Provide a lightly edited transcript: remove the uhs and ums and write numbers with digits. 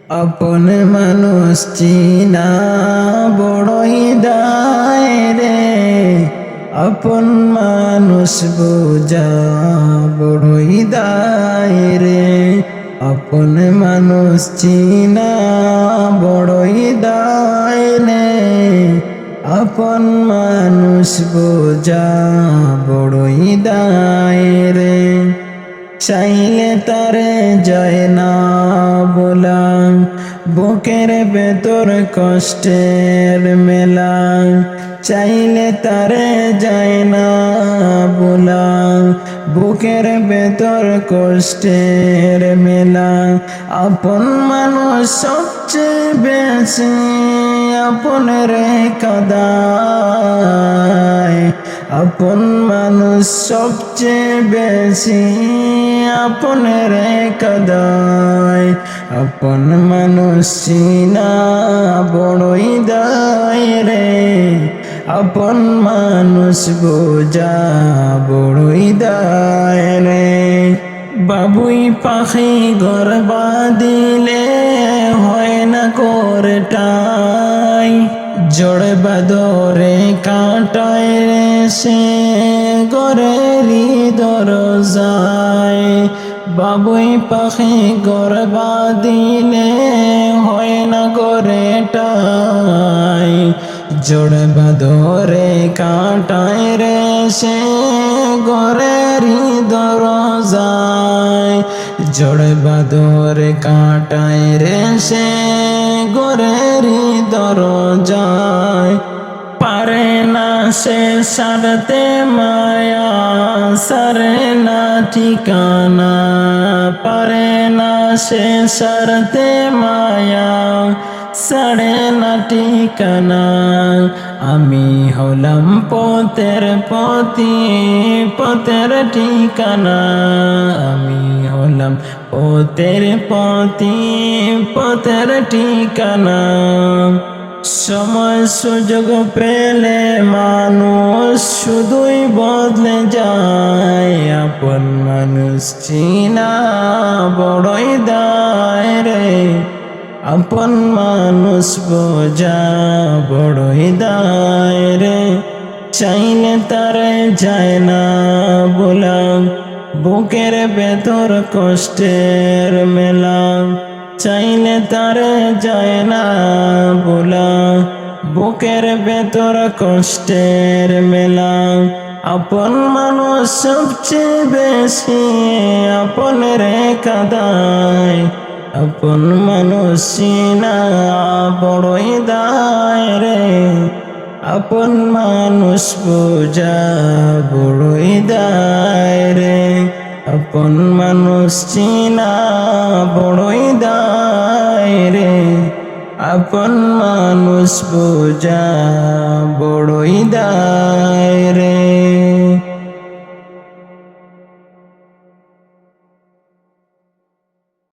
আপন মানুষ চিনা বড়ই দায় রে, আপন মানুষ বোঝা বড়ই দায় রে, আপন মানুষ চিনা বড়ই দায় রে, আপন মানুষ বোঝা বড়ই দায় রে। চাইলে তারে যায় না বলা, বুকের ভেতর কষ্টের মেলা, চাইলে তারে যায় না বলা, বুকের ভেতর কষ্টের মেলা। আপন মানুষ সবচেয়ে বেশি আপন রে কাদায়, আপন মানুষ সবচেয়ে বেশি আপন রে কাদায়, আপন মানুষ চিনা বড়ই দায় রে, আপন মানুষ বোঝা বড়ই দায় রে। বাবুই পাখি ঘর বাঁধিলে হয় না কোরটাই, জড় বাদরে কাটায় রে সে ঘরেরই দরজায়। বাবুই পাখি ঘর বাঁধিলে হয় না ঘরেটাই, জড় বাদরে কাটায় রে সে ঘরেরই দরজায়, জড় বাদরে কাটায় রে সে ঘরেরই দরজায়। পারে না সে সারতে মায়া, সারে না ঠিকানা, পারে না সে সারতে মায়া, সারে না ঠিকানা। আমি হলাম পথের পথি, পথের ঠিকানা, আমি হলাম পথের পথি, পথের ঠিকানা। সময় সুযোগ পেলে মানুষ শুধুই বদলে যায়, আপন মানুষ চিনা বড়ই দায় রে, আপন মানুষ বোঝা বড়ই দায় রে। চাইলে তারে যায় না বলা, বুকের ভেতর কষ্টের মেলা, চাইলে তারে যায় না বলা, বুকের ভেতর কষ্টের মেলা। আপন মানুষ সবচেয়ে বেশি আপন রে কাদায়, আপন মানুষ চিনা বড়ই দায় রে, আপন মানুষ বোঝা বড়ই দায় রে, আপন মানুষ চিনা বড়ই দায় রে, আপন মানুষ বোঝা বড়ই দায়।